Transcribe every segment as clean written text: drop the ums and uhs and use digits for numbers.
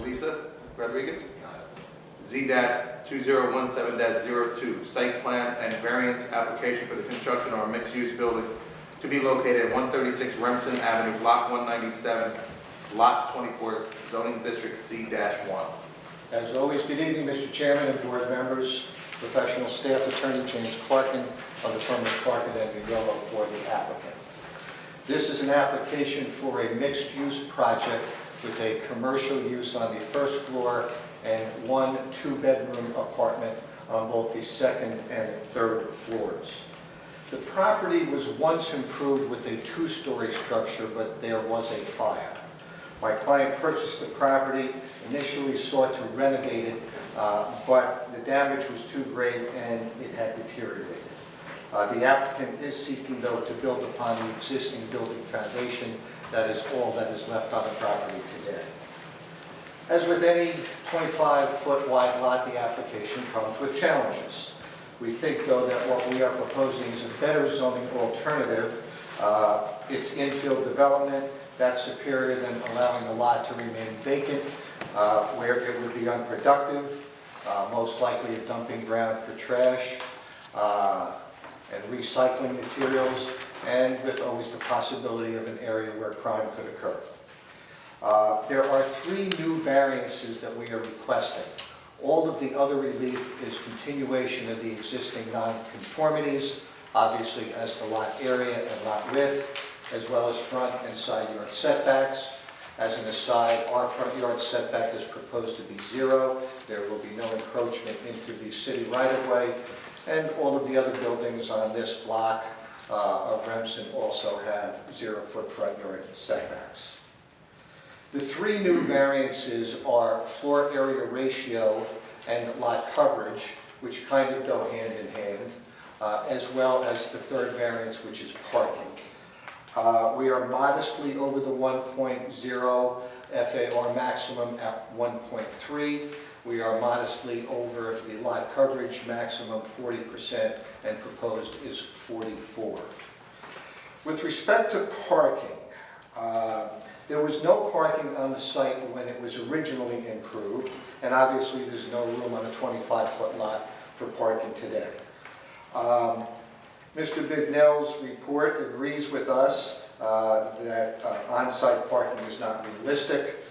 Lisa Rodriguez, Z-2017-02, site plan and variance application for the construction of a mixed-use building to be located at 136 Remsen Avenue, Block 197, Lot 24, zoning district C-1. As always, good evening, Mr. Chairman and board members, professional staff, attorney James Clarkin of the firm of Clarkin and Vigliolo for the applicant. This is an application for a mixed-use project with a commercial use on the first floor and one two-bedroom apartment on both the second and third floors. The property was once improved with a two-story structure, but there was a fire. My client purchased the property, initially sought to renovate it, but the damage was too great and it had deteriorated. The applicant is seeking, though, to build upon the existing building foundation. That is all that is left on the property today. As with any 25-foot wide lot, the application comes with challenges. We think, though, that what we are proposing is a better zoning alternative. It's infill development. That's superior than allowing the lot to remain vacant, where it would be unproductive, most likely a dumping ground for trash and recycling materials, and with always the possibility of an area where crime could occur. There are three new variances that we are requesting. All of the other relief is continuation of the existing non-conformities, obviously as to lot area and lot width, as well as front and side yard setbacks. As an aside, our front yard setback is proposed to be 0. There will be no encroachment into the city right-of-way, and all of the other buildings on this block of Remsen also have 0-foot front yard setbacks. The three new variances are floor area ratio and lot coverage, which kind of go hand in hand, as well as the third variance, which is parking. We are modestly over the 1.0 FAR maximum at 1.3. We are modestly over the lot coverage maximum 40%, and proposed is 44. With respect to parking, there was no parking on the site when it was originally improved, and obviously there's no room on a 25-foot lot for parking today. Mr. Bignell's report agrees with us that on-site parking is not realistic.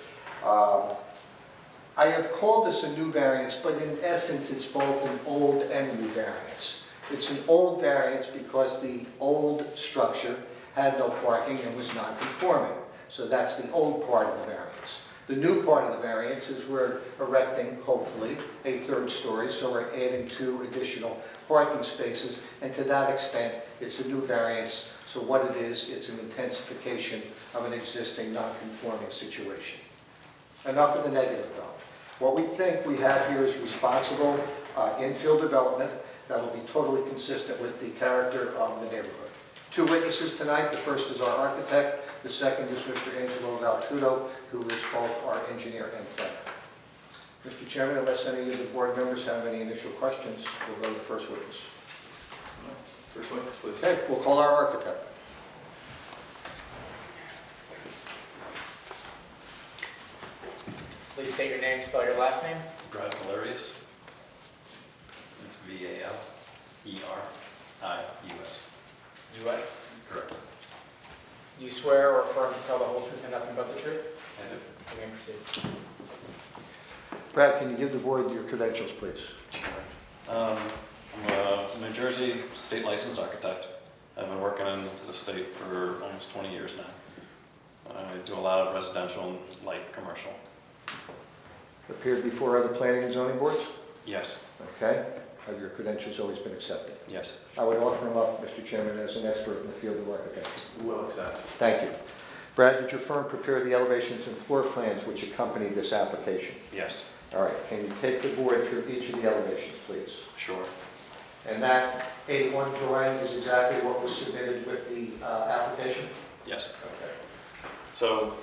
I have called this a new variance, but in essence it's both an old and new variance. It's an old variance because the old structure had no parking and was non-conforming. So that's the old part of the variance. The new part of the variance is we're erecting, hopefully, a third story, so we're adding 2 additional parking spaces, and to that extent, it's a new variance. So what it is, it's an intensification of an existing non-conforming situation. Enough of the negative, though. What we think we have here is responsible infill development that will be totally consistent with the character of the neighborhood. 2 witnesses tonight. The first is our architect. The second is Mr. Angelo Valtudo, who is both our engineer and planner. Mr. Chairman, unless any of the board members have any initial questions, we'll go to the first witness. First witness, please. Okay, we'll call our architect. Please state your name, spell your last name. Brad Valerius. It's V-A-L-E-R-I-U-S. U.S. Correct. You swear or affirm to tell the whole truth and nothing but the truth? I do. You may proceed. Brad, can you give the board your credentials, please? I'm a New Jersey state licensed architect. I've been working in the state for almost 20 years now. I do a lot of residential and light commercial. Appeared before other planning and zoning boards? Yes. Okay. Have your credentials always been accepted? Yes. I would offer him up, Mr. Chairman, as an expert in the field of architecture. Will accept. Thank you. Brad, did your firm prepare the elevations and floor plans which accompany this application? Yes. All right. Can you take the board through each of the elevations, please? Sure. And that A1 drawing is exactly what was submitted with the application? Yes. Okay. So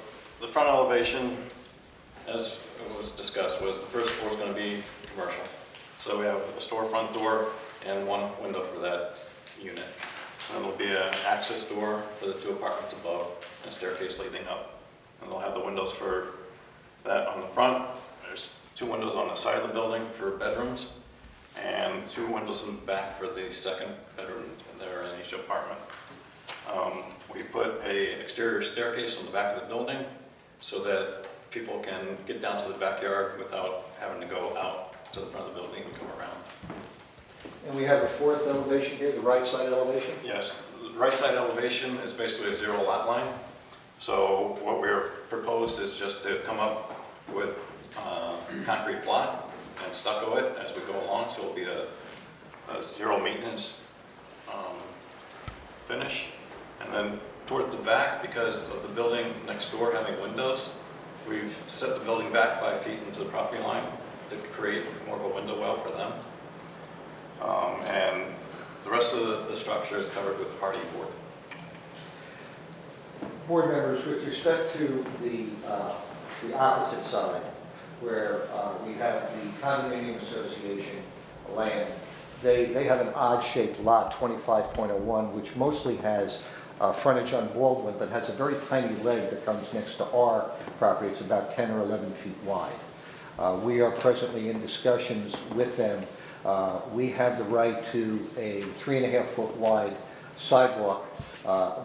the front elevation, as was discussed, was the first floor is going to be commercial. So we have a storefront door and 1 window for that unit. And there'll be an access door for the 2 apartments above and a staircase leading up. and they'll have the windows for that on the front. There's 2 windows on the side of the building for bedrooms, and 2 windows in the back for the second bedroom there in each apartment. We put an exterior staircase on the back of the building so that people can get down to the backyard without having to go out to the front of the building and come around. And we have a fourth elevation here, the right side elevation? Yes, the right side elevation is basically a 0 lot line. So what we're proposed is just to come up with concrete block and stucco it as we go along, so it'll be a 0 maintenance finish. And then toward the back, because of the building next door having windows, we've set the building back 5 feet into the property line to create more of a window well for them. And the rest of the structure is covered with hardy board. Board members, with respect to the opposite side, where we have the condominium association land, they have an odd-shaped lot, 25.01, which mostly has frontage on Baldwin, but has a very tiny leg that comes next to our property. It's about 10 or 11 feet wide. We are presently in discussions with them. We have the right to a 3.5-foot wide sidewalk,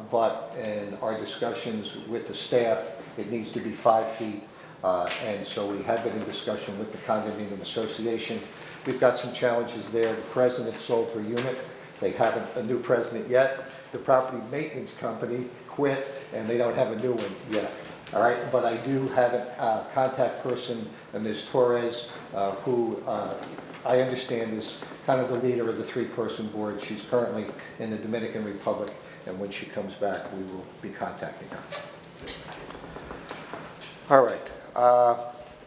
but in our discussions with the staff, it needs to be 5 feet. And so we have been in discussion with the condominium association. We've got some challenges there. The president sold her unit. They haven't a new president yet. The property maintenance company quit, and they don't have a new one yet. All right, but I do have a contact person, Ms. Torres, who I understand is kind of the leader of the 3-person board. She's currently in the Dominican Republic, and when she comes back, we will be contacting her. All right.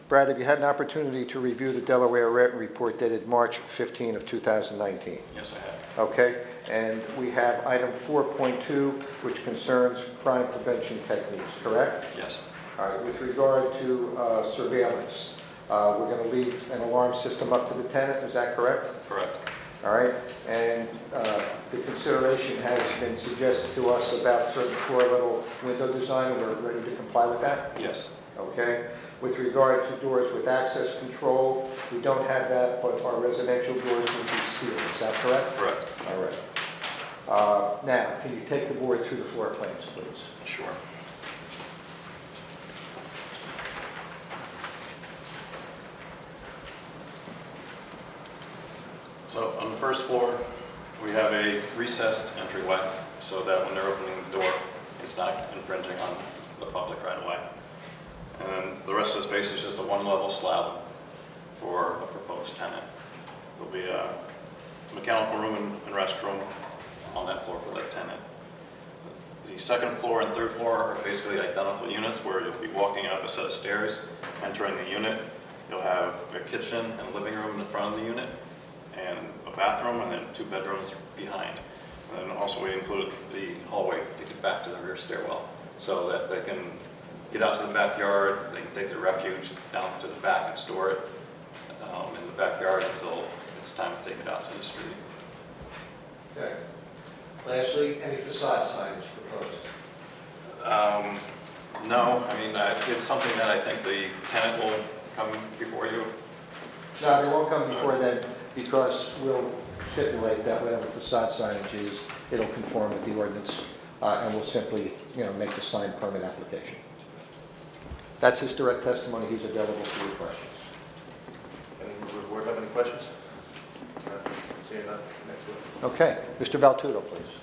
Brad, have you had an opportunity to review the Delaware Rent Report dated March 15 of 2019? Yes, I have. Okay, and we have item 4.2, which concerns crime prevention techniques, correct? Yes. All right, with regard to surveillance, we're going to leave an alarm system up to the tenant, is that correct? Correct. All right, and the consideration has been suggested to us about certain floor level window design, and we're ready to comply with that? Yes. Okay. With regard to doors with access control, we don't have that, but our residential doors will be steel, is that correct? Correct. All right. Now, can you take the board through the floor plans, please? Sure. So on the first floor, we have a recessed entryway so that when they're opening the door, it's not infringing on the public right away. And the rest of the space is just a 1-level slab for a proposed tenant. There'll be a mechanical room and restroom on that floor for that tenant. The second floor and third floor are basically identical units where you'll be walking up a set of stairs, entering the unit. You'll have a kitchen and living room in the front of the unit, and a bathroom, and then 2 bedrooms behind. And then also we included the hallway to get back to the rear stairwell so that they can get out to the backyard, they can take their refuge down to the back and store it in the backyard until it's time to take it out to the street. Okay. Lastly, any facade signage proposed? No, I mean, it's something that I think the tenant will come before you. No, they won't come before then, because we'll stipulate that whatever facade signage is, it'll conform with the ordinance, and we'll simply, make the signed permit application. That's his direct testimony. He's available for your questions. Anyone from the board have any questions? Seeing none, next witness. Okay, Mr. Valtudo, please.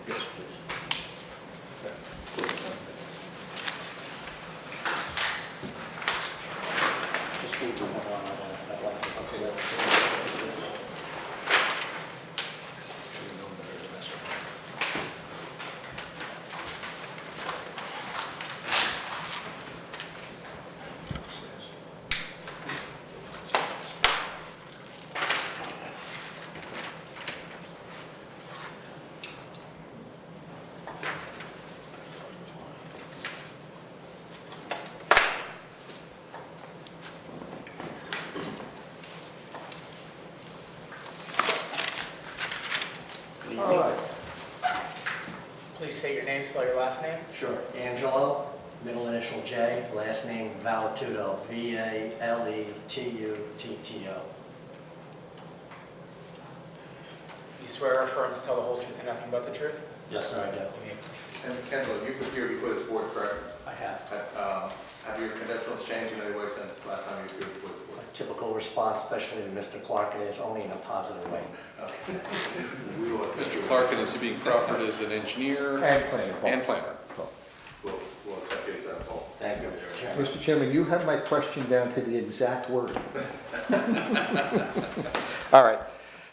Yes, please. Just leave the one on that one. Okay, Please state your name, spell your last name. Sure. Angelo, middle initial J, last name Valetudo, Valetutto. You swear or affirm to tell the whole truth and nothing but the truth? Yes, sir, I do. You may. And Angelo, you've appeared before this board, correct? I have. Have your credentials changed in any way since last time you appeared before this A board? typical response, especially to Mr. Clark, is only in a positive way. We will, Mr. Clark, and is he being proffered as an engineer And planner. and planner? we'll accept you as that poll. Thank you, Mr. Chairman. Mr. Chairman, you have my question down to the exact word. All right.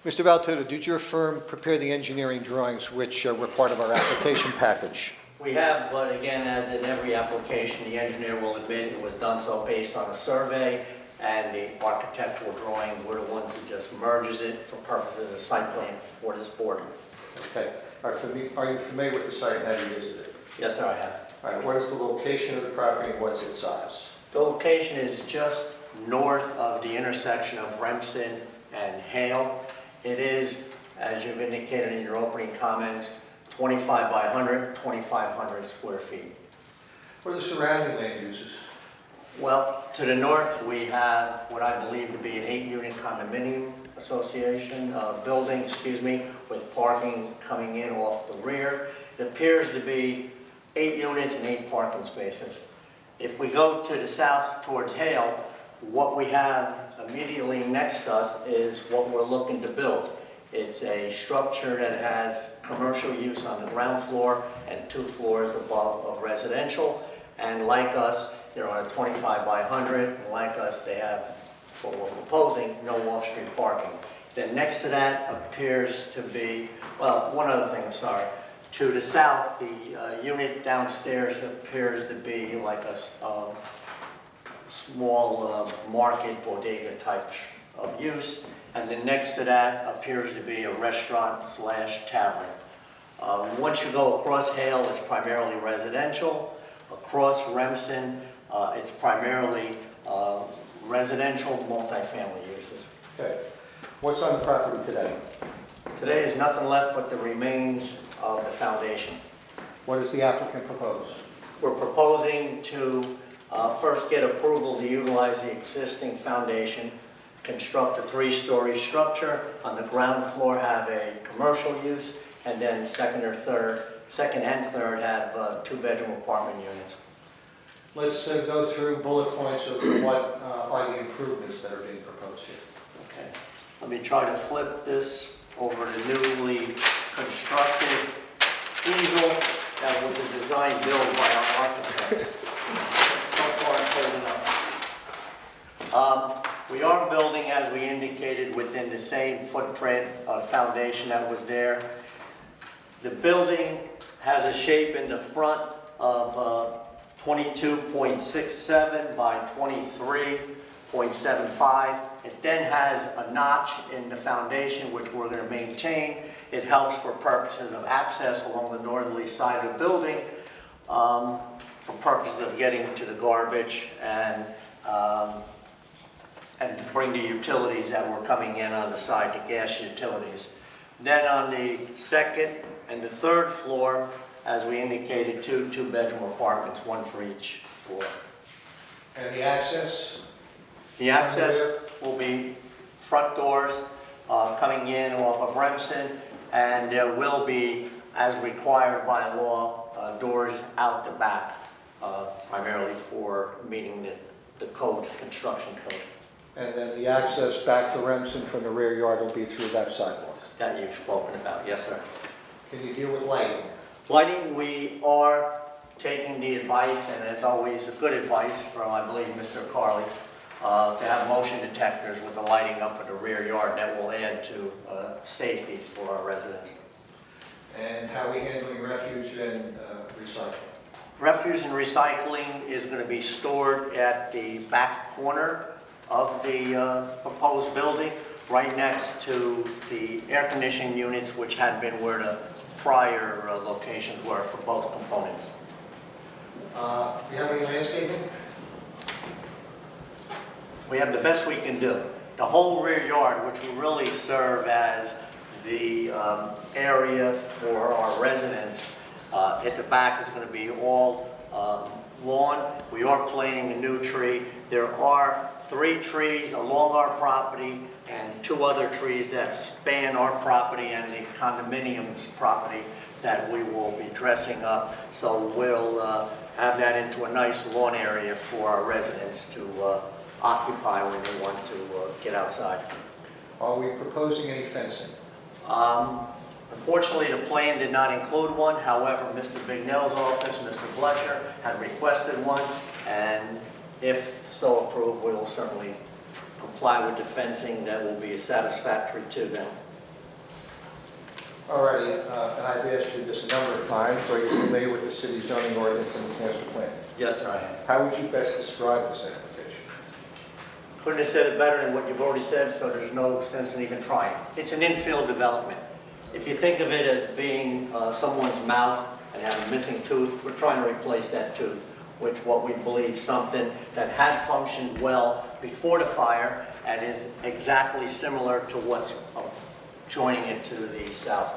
Mr. Valtudo, did your firm prepare the engineering drawings which were part of our application package? We have, but again, as in every application, the engineer will admit it was done so based on a survey, and the architectural drawings were the ones who just merges it for purposes of site plan for this board. Okay. Are you familiar with the site? Have you visited it? Yes, sir, I have. All right. What is the location of the property and what's its size? The location is just north of the intersection of Remsen and Hale. It is, as you've indicated in your opening comments, 25 by 100, 2,500 square feet. What are the surrounding land uses? Well, to the north, we have what I believe to be an 8-unit condominium association, building, with parking coming in off the rear. It appears to be 8 units and 8 parking spaces. If we go to the south towards Hale, what we have immediately next to us is what we're looking to build. It's a structure that has commercial use on the ground floor and 2 floors above of residential. And like us, they're on a 25 by 100. And like us, they have, what we're proposing, no off-street parking. Then next to that appears to be, well, one other thing, I'm sorry. To the south, the unit downstairs appears to be like a small market bodega type of use. And then next to that appears to be a restaurant/tavern. Once you go across Hale, it's primarily residential. Across Remsen, it's primarily residential multifamily uses. Okay. What's on the property today? Today is nothing left but the remains of the foundation. What does the applicant propose? We're proposing to first get approval to utilize the existing foundation, construct a 3-story structure. On the ground floor have a commercial use, and then second and third have 2-bedroom apartment units. Let's go through bullet points of what are the improvements that are being proposed here. Okay. Let me try to flip this over the newly constructed easel that was a design build by our architects. So far it's holding up. We are building, as we indicated, within the same footprint foundation that was there. The building has a shape in the front of 22.67 by 23.75. It then has a notch in the foundation, which we're going to maintain. It helps for purposes of access along the northerly side of the building, for purposes of getting to the garbage and bring the utilities that were coming in on the side, the gas utilities. Then on the second and the third floor, as we indicated, 2 2-bedroom apartments, 1 for each floor. And the access? The access will be front doors coming in off of Remsen, and there will be, as required by law, doors out the back, primarily for meeting the code, construction code. And then the access back to Remsen from the rear yard will be through that sidewalk. That you've spoken about, yes, sir. Can you deal with lighting? Lighting, we are taking the advice, and as always, good advice from, I believe, Mr. Carley, to have motion detectors with the lighting up in the rear yard. That will add to safety for our residents. And how are we handling refuse and recycling? Refuse and recycling is going to be stored at the back corner of the proposed building, right next to the air conditioning units, which had been where the prior locations were for both components. Do you have any landscaping? We have the best we can do. The whole rear yard, which will really serve as the area for our residents, At the back is going to be all lawn. We are planting a new tree. There are 3 trees along our property and 2 other trees that span our property and the condominium's property that we will be dressing up. So we'll have that into a nice lawn area for our residents to occupy when they want to get outside. Are we proposing any fencing? Unfortunately, the plan did not include one. However, Mr. Bignell's office, Mr. Bletcher, had requested one, and if so approved, we will certainly comply with the fencing that will be satisfactory to them. Alrighty, and I've asked you this a number of times. Are you familiar with the city zoning ordinance and the master plan? Yes, sir, I am. How would you best describe this application? Couldn't have said it better than what you've already said, so there's no sense in even trying. It's an infill development. If you think of it as being someone's mouth and have a missing tooth, we're trying to replace that tooth with what we believe something that had functioned well before the fire and is exactly similar to what's joining it to the south.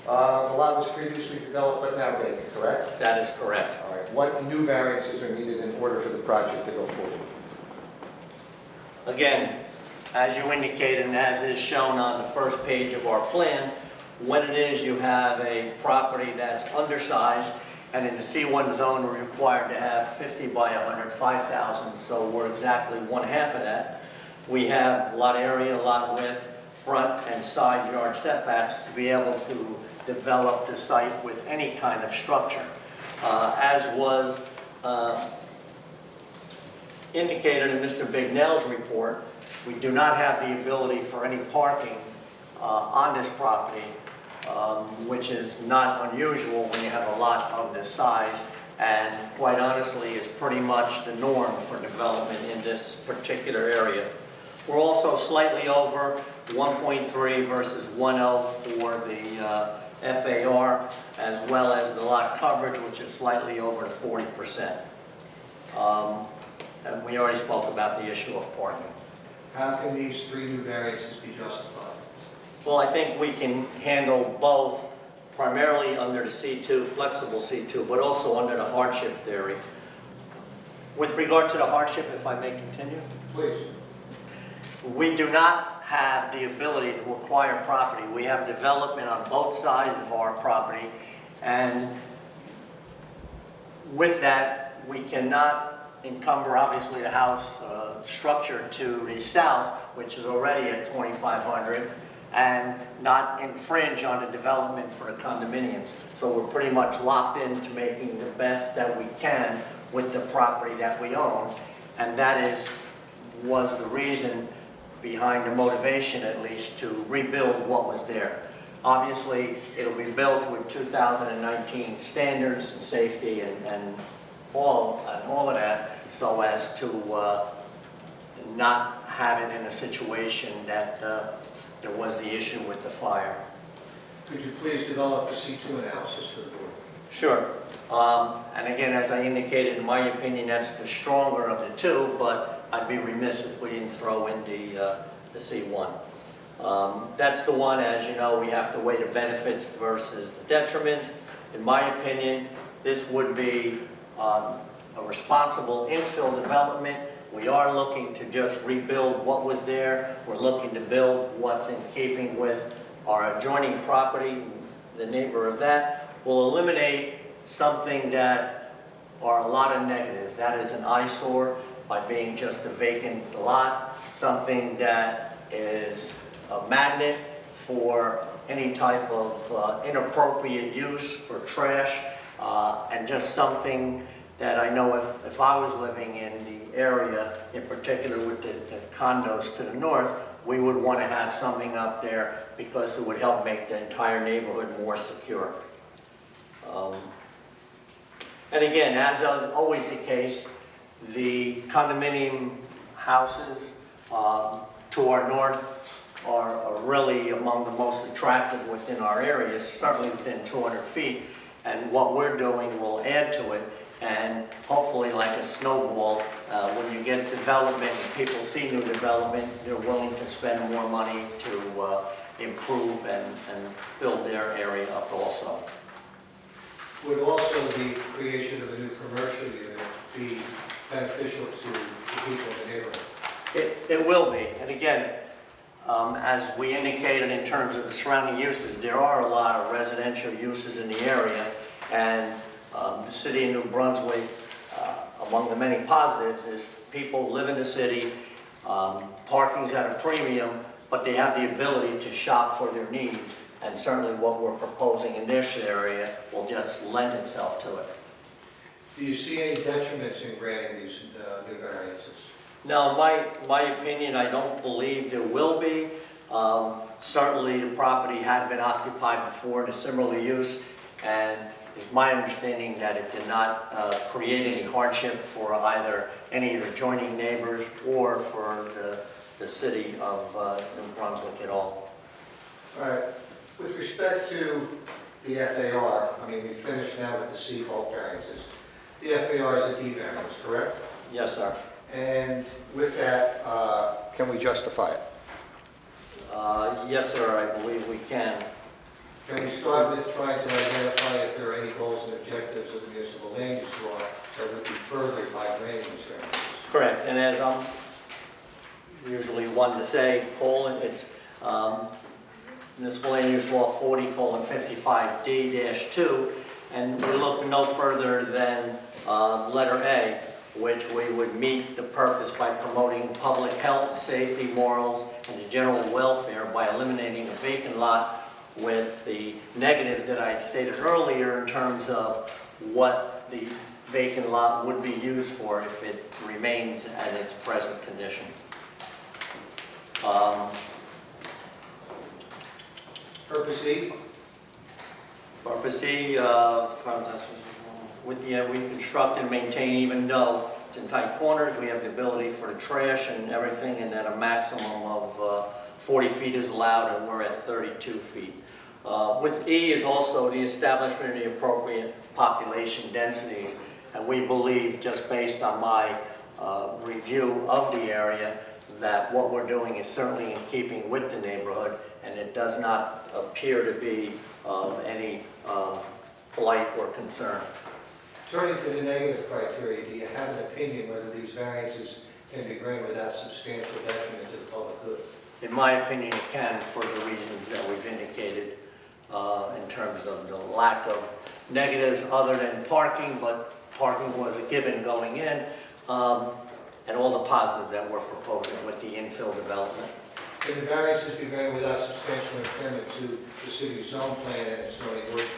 The lot was previously developed but now vacant, correct? That is correct. All right. What new variances are needed in order for the project to go forward? Again, as you indicated and as is shown on the first page of our plan, when it is you have a property that's undersized, and in the C1 zone we're required to have 50 by 100, 5,000, so we're exactly 1/2 of that. We have a lot of area, a lot of width, front and side yard setbacks to be able to develop the site with any kind of structure. As was indicated in Mr. Bignell's report, we do not have the ability for any parking on this property, which is not unusual when you have a lot of this size, and quite honestly is pretty much the norm for development in this particular area. We're also slightly over 1.3 versus 1.0 for the FAR, as well as the lot coverage, which is slightly over the 40%. And we already spoke about the issue of parking. How can these 3 new variances be justified? Well, I think we can handle both, primarily under the C2, flexible C2, but also under the hardship theory. With regard to the hardship, if I may continue, Please. we do not have the ability to acquire property. We have development on both sides of our property, and with that, we cannot encumber, obviously, the house structure to the south, which is already at 2,500, and not infringe on the development for the condominiums. So we're pretty much locked into making the best that we can with the property that we own, and that was the reason behind the motivation, at least, to rebuild what was there. Obviously, it'll be built with 2019 standards and safety and all of that, so as to not have it in a situation that there was the issue with the fire. Could you please develop a C2 analysis for the board? Sure. And again, as I indicated, in my opinion, that's the stronger of the 2, but I'd be remiss if we didn't throw in the C1. That's the one, as you know, we have to weigh the benefits versus the detriments. In my opinion, this would be a responsible infill development. We are looking to just rebuild what was there. We're looking to build what's in keeping with our adjoining property. The neighbor of that will eliminate something that are a lot of negatives. That is an eyesore by being just a vacant lot, something that is a magnet for any type of inappropriate use for trash, and just something that I know if I was living in the area, in particular with the condos to the north, we would want to have something up there because it would help make the entire neighborhood more secure. And again, as is always the case, the condominium houses to our north are really among the most attractive within our area, certainly within 200 feet. And what we're doing will add to it. And hopefully, like a snowball, when you get development and people see new development, they're willing to spend more money to improve and build their area up also. Would also the creation of a new commercial unit be beneficial to the people in the neighborhood? It will be, and again, as we indicated in terms of the surrounding uses, there are a lot of residential uses in the area, and the city of New Brunswick, among the many positives, is people live in the city, parking's at a premium, but they have the ability to shop for their needs, and certainly what we're proposing in this area will just lend itself to it. Do you see any detriments in granting these new variances? No, my opinion, I don't believe there will be. Certainly, the property has been occupied before in a similar use, and it's my understanding that it did not create any hardship for either any of the adjoining neighbors or for the city of New Brunswick at all. All right. With respect to the FAR, I mean, we finished now with the C bulk variances. The FAR is a D variance, correct? Yes, sir. And with that, can we justify it? Yes, sir, I believe we can. Can we start with trying to identify if there are any goals and objectives of the municipal land use law that would be furthered by granting these variances? Correct, and as I'm usually one to say, it's Municipal Land Use Law 40:55D-2, and we look no further than letter A, which we would meet the purpose by promoting public health, safety, morals, and the general welfare by eliminating a vacant lot with the negatives that I had stated earlier in terms of what the vacant lot would be used for if it remains at its present condition. Purpose E? Purpose E, we construct and maintain, even though it's in tight corners, we have the ability for the trash and everything, and that a maximum of 40 feet is allowed, and we're at 32 feet. With E is also the establishment of the appropriate population densities, and we believe, just based on my review of the area, that what we're doing is certainly in keeping with the neighborhood, and it does not appear to be of any blight or concern. Turning to the negative criteria, do you have an opinion whether these variances can be granted without substantial detriment to the public good? In my opinion, it can, for the reasons that we've indicated in terms of the lack of negatives other than parking, but parking was a given going in, and all the positives that we're proposing with the infill development. Can the variances be granted without substantial impairment to the city's zone plan and its zoning ordinance?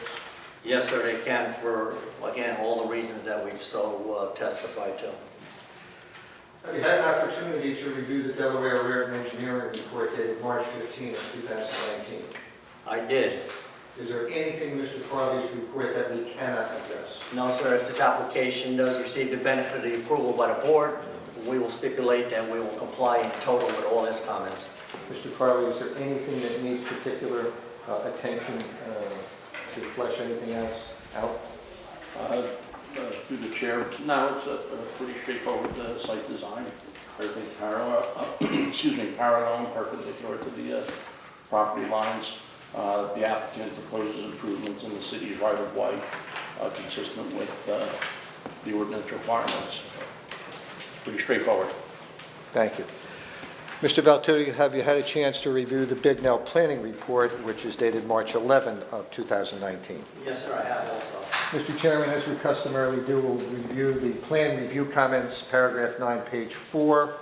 Yes, sir, they can for, again, all the reasons that we've so testified to. Have you had an opportunity to review the Delaware Reardon Engineering report dated March 15 of 2019? I did. Is there anything in Mr. Farley's report that we cannot address? No, sir, if this application does receive the benefit of the approval by the board, we will stipulate that we will comply in total with all his comments. Mr. Farley, is there anything that needs particular attention to flesh anything else out? Through the chair, no, it's a pretty straightforward site design. Everything parallel, parallel and perpendicular to the property lines. The applicant proposes improvements in the city's right-of-way consistent with the ordinance requirements. It's pretty straightforward. Thank you. Mr. Valtutti, have you had a chance to review the Bignell Planning Report, which is dated March 11 of 2019? Yes, sir, I have also. Mr. Chairman, as we customarily do, we'll review the plan review comments, paragraph 9, page 4,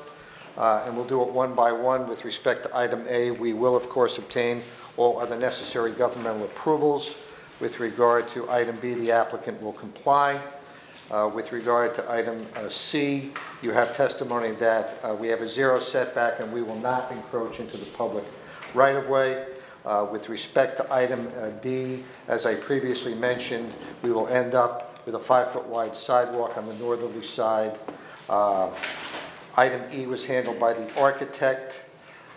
and we'll do it one by one. With respect to item A, we will, of course, obtain all other necessary governmental approvals. With regard to item B, the applicant will comply. With regard to item C, you have testimony that we have a zero setback and we will not encroach into the public right-of-way. With respect to item D, as I previously mentioned, we will end up with a 5-foot wide sidewalk on the northerly side. Item E was handled by the architect.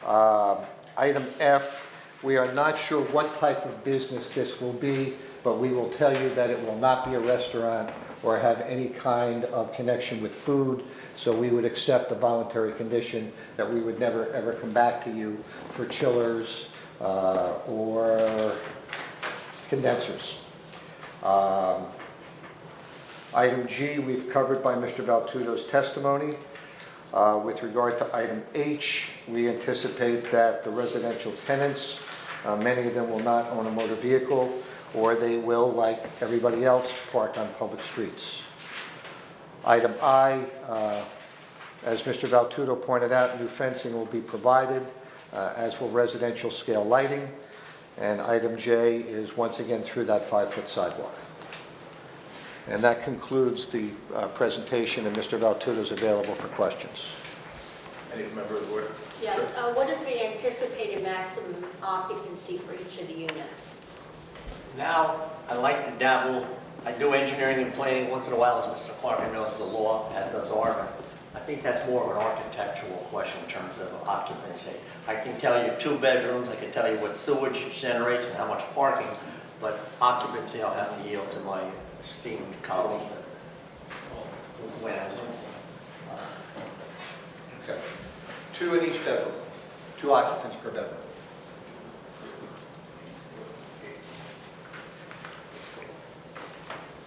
Item F, we are not sure what type of business this will be, but we will tell you that it will not be a restaurant or have any kind of connection with food, so we would accept the voluntary condition that we would never ever come back to you for chillers or condensers. Item G, we've covered by Mr. Valtuto's testimony. With regard to item H, we anticipate that the residential tenants, many of them will not own a motor vehicle, or they will, like everybody else, park on public streets. Item I, as Mr. Valtuto pointed out, new fencing will be provided, as will residential scale lighting. And item J is once again through that 5-foot sidewalk. And that concludes the presentation, and Mr. Valtuto is available for questions. Any member of the board? Yes, Sure. what is the anticipated maximum occupancy for each of the units? Now, I like to dabble, I do engineering and planning once in a while, as Mr. Clark knows the law, as does Arvin. I think that's more of an architectural question in terms of occupancy. I can tell you 2 bedrooms, I can tell you what sewage generates and how much parking, but occupancy I'll have to yield to my esteemed colleague. Okay. 2 in each bedroom, 2 occupants per bedroom.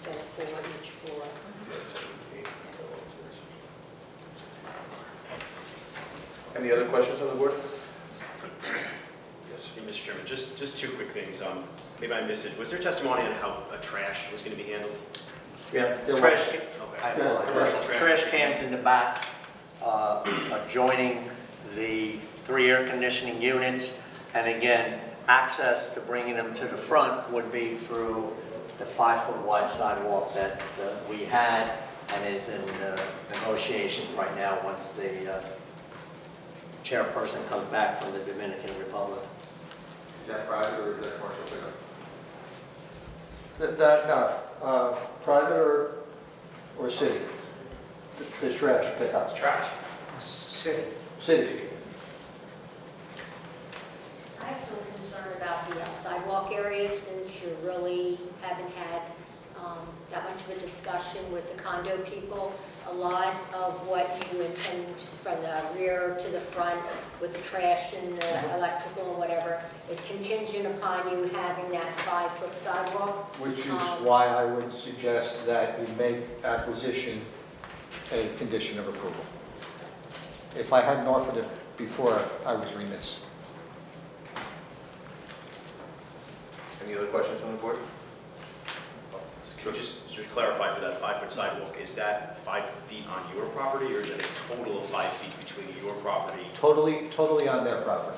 So 4 each floor. Any other questions on the board? Yes, Mr. Chairman, just 2 quick things. Maybe I missed it. Was there testimony on how trash was going to be handled? Yeah, There trash, Okay. commercial trash cans in the back, adjoining the 3 air conditioning units. And again, access to bringing them to the front would be through the 5-foot wide sidewalk that we had and is in negotiation right now once the chairperson comes back from the Dominican Republic. Is that private or is that commercial pickup? Private or city? There's trash pickup. Trash. City. City. I have some concern about the sidewalk area since you really haven't had that much of a discussion with the condo people. A lot of what you intend from the rear to the front with the trash and the electrical and whatever is contingent upon you having that 5-foot sidewalk. Which is why I would suggest that you make acquisition a condition of approval. If I hadn't offered it before, I was remiss. Any other questions on the board? Just to clarify for that 5-foot sidewalk, is that 5 feet on your property or is it a total of 5 feet between your property? Totally on their property.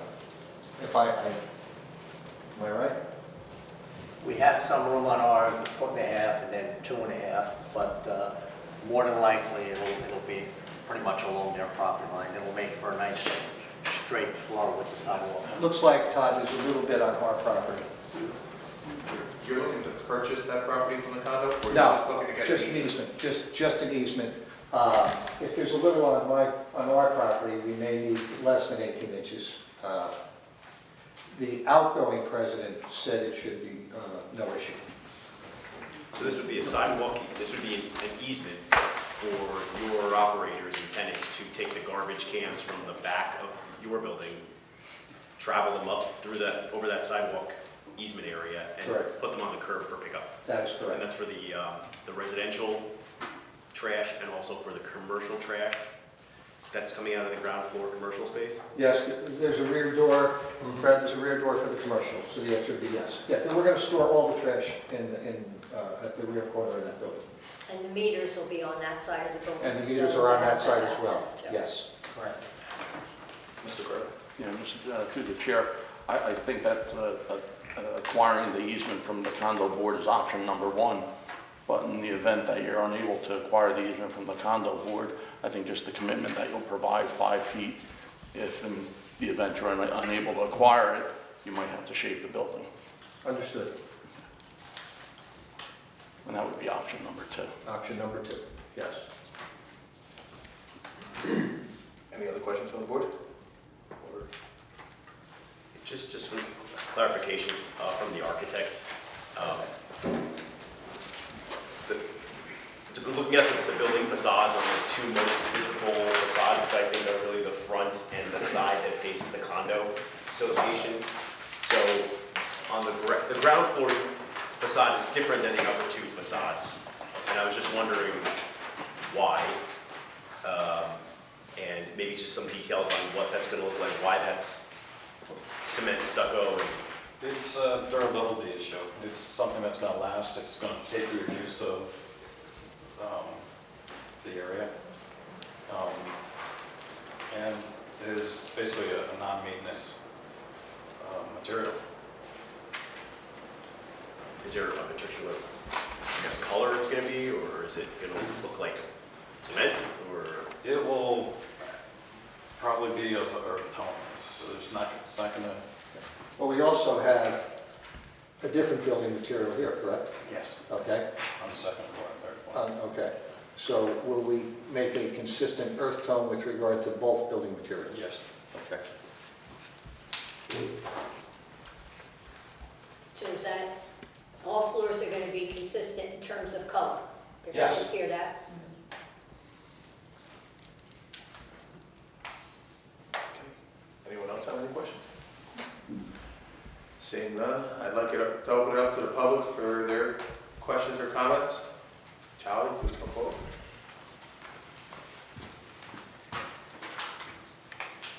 Am I right? We have some room on ours, 1.5 foot and then 2.5, but more than likely it'll be pretty much along their property line. It will make for a nice straight flow with the sidewalk. Looks like, Todd, there's a little bit on our property. You're looking to purchase that property from the condo? Or you're No, just looking to get just an easement, just an easement. If there's a little on our property, we may need less than 18 inches. The outgoing president said it should be no issue. So this would be a sidewalk, this would be an easement for your operators and tenants to take the garbage cans from the back of your building, travel them up through that, over that sidewalk easement area and Correct. put them on the curb for pickup. That is And correct. that's for the residential trash and also for the commercial trash that's coming out of the ground floor commercial space? Yes, there's a rear door, there's a rear door for the commercial, so the answer would be yes. Yeah, we're going to store all the trash at the rear corner of that building. And the meters will be on that side of the building. And the meters so are on that they'll side have as well, access to it. yes. Correct. Mr. Carter? Yeah, to the chair, I think that acquiring the easement from the condo board is option number 1. But in the event that you're unable to acquire the easement from the condo board, I think just the commitment that you'll provide 5 feet, if in the event you're unable to acquire it, you might have to shave the building. Understood. And that would be option number 2. Option number 2, yes. Any other questions on the board? Or- Just some clarification from the architect. Looking at the building facades on the 2 most visible facades, which I think are really the front and the side that faces the condo association. So on the ground floor's facade is different than the upper two facades. And I was just wondering why. And maybe just some details on what that's gonna look like, why that's cement stucco. And It's a durability issue. It's something that's gonna last. It's gonna take your use of the area. And it is basically a non-maintenance material. is there a particular, I guess, color it's gonna be, or is it gonna look like cement, or? It will probably be of earth tone, so it's not gonna, Well, we also have a different building material here, correct? yes, Okay, on the second floor and third floor. okay. So will we make a consistent earth tone with regard to both building materials? Yes. Okay. So is that, all floors are gonna be consistent in terms of color? Did I Yes. just hear that? Anyone else have any questions? Seeing none, I'd like it to open it up to the public for their questions or comments. Charlie, please come forward.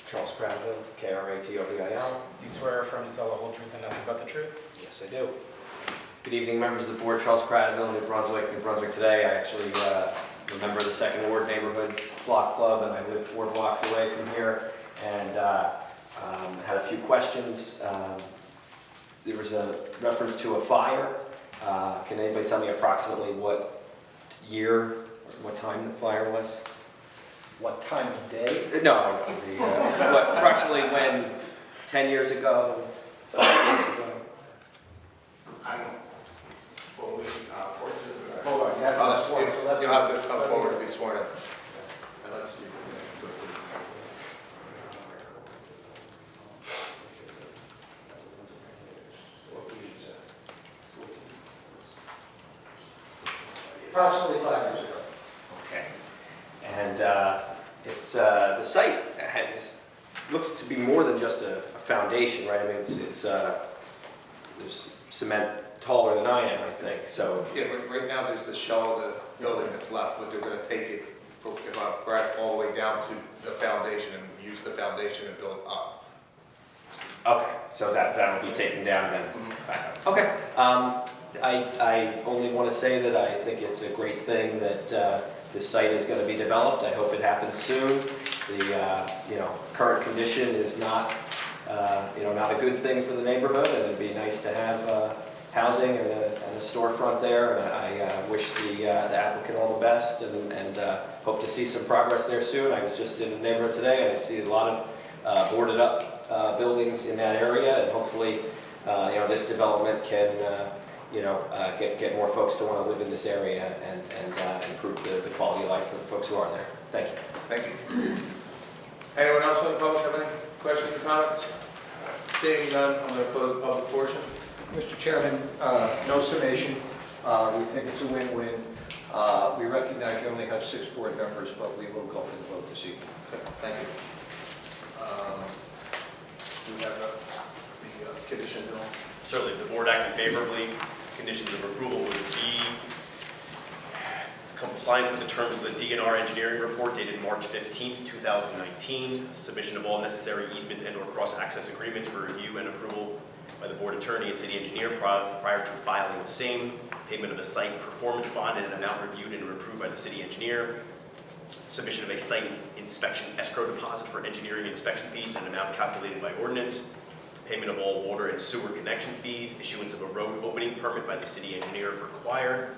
Charles Granville, KRATOBIL. You swear or affirm to tell the whole truth and nothing but the truth? Yes, I do. Good evening, members of the board. Charles Granville, New Brunswick today. I actually am a member of the Second Ward Neighborhood Block Club, and I live 4 blocks away from here. And had a few questions. There was a reference to a fire. Can anybody tell me approximately what year, or what time the fire was? What time of day? No, approximately when, 10 years ago, 5 years ago? Hold on, you have to swear, so let me- You'll have to come forward to be sworn in. And let's see. Approximately 5 years ago. Okay. And it's, the site looks to be more than just a foundation, right? I mean, it's there's cement taller than I am, I think, so. Yeah, right now, there's the shell of the building that's left, but they're gonna take it, if I'm correct, all the way down to the foundation and use the foundation and build up. Okay, so that'll be taken down then. Okay. I only want to say that I think it's a great thing that this site is going to be developed. I hope it happens soon. The current condition is not not a good thing for the neighborhood, and it'd be nice to have housing and a storefront there. And I wish the applicant all the best, and hope to see some progress there soon. I was just in the neighborhood today, and I see a lot of boarded up buildings in that area, and hopefully this development can get more folks to want to live in this area and improve the quality of life for the folks who are there. Thank you. Thank you. Anyone else from the public have any questions or comments? Seeing none, I'm going to close the public portion. Mr. Chairman, no summation. We think it's a win-win. We recognize you only have 6 board members, but we will go for the vote this evening. Okay, thank you. Do we have the conditions and all? Certainly, if the board acted favorably, conditions of approval would be compliance with the terms of the DNR engineering report dated March 15th, 2019, submission of all necessary easements and/or cross-access agreements for review and approval by the board attorney and city engineer prior to filing of same, payment of a site performance bond in an amount reviewed and approved by the city engineer, submission of a site inspection escrow deposit for engineering inspection fees in an amount calculated by ordinance, payment of all water and sewer connection fees, issuance of a road opening permit by the city engineer if required,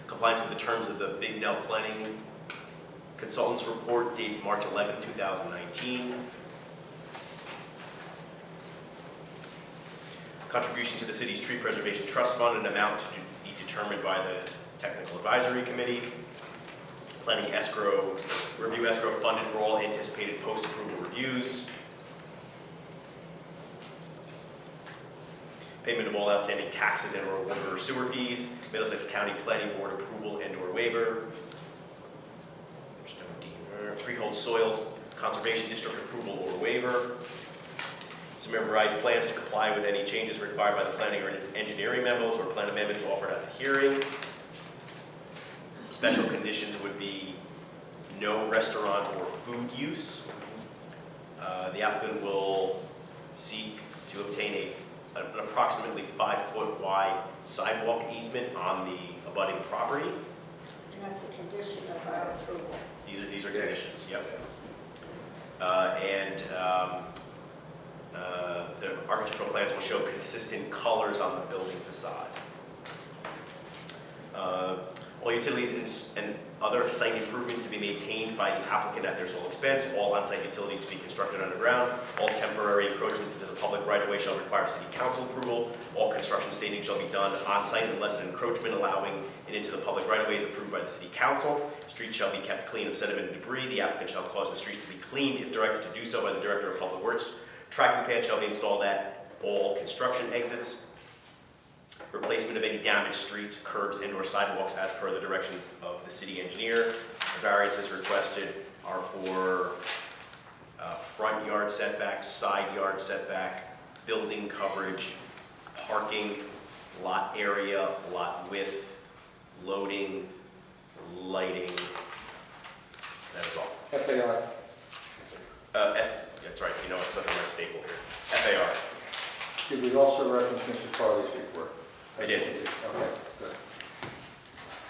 compliance with the terms of the Big Nell Planning Consultants Report dated March 11, 2019, contribution to the city's tree preservation trust fund, an amount to be determined by the technical advisory committee, planning escrow, review escrow funded for all anticipated post-approval reviews, payment of all outstanding taxes and/or water or sewer fees, Middlesex County Planning Board approval and/or waiver, there's no D, freehold soils, conservation district approval or waiver, Submit revised plans to comply with any changes required by the planning or engineering memos or plan amendments offered at the hearing. Special conditions would be no restaurant or food use. The applicant will seek to obtain an approximately 5-foot wide sidewalk easement on the abutting property. And that's a condition of our approval. These are conditions, yep. The architectural plans will show consistent colors on the building facade. All utilities and other site improvements to be maintained by the applicant at their sole expense. All on-site utilities to be constructed underground. All temporary encroachments into the public right-of-way shall require city council approval. All construction staging shall be done on-site unless an encroachment allowing it into the public right-of-way is approved by the city council. Streets shall be kept clean of sediment and debris. The applicant shall cause the streets to be cleaned if directed to do so by the Director of Public Works. Tracking pads shall be installed at all construction exits. Replacement of any damaged streets, curbs, and/or sidewalks as per the direction of the city engineer. The variances requested are for front yard setback, side yard setback, building coverage, parking, lot area, lot width, loading, lighting. That is all. FAR. That's right, you know it's something I staple here. FAR. Did we also reference Mr. Farley's report? I did. Okay, good.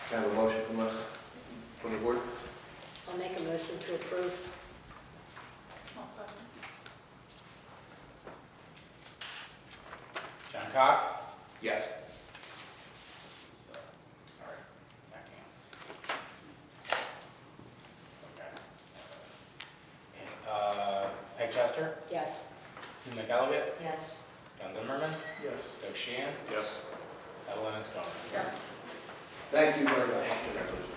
Can I have a motion from the board? I'll make a motion to approve. John Cox? Yes. Sorry, okay. Peg Chester? Yes. Sue McElligott? Yes. John Zimmerman? Yes. Doug Sheehan? Yes. Evelyn Escone? Yes. Thank you very much.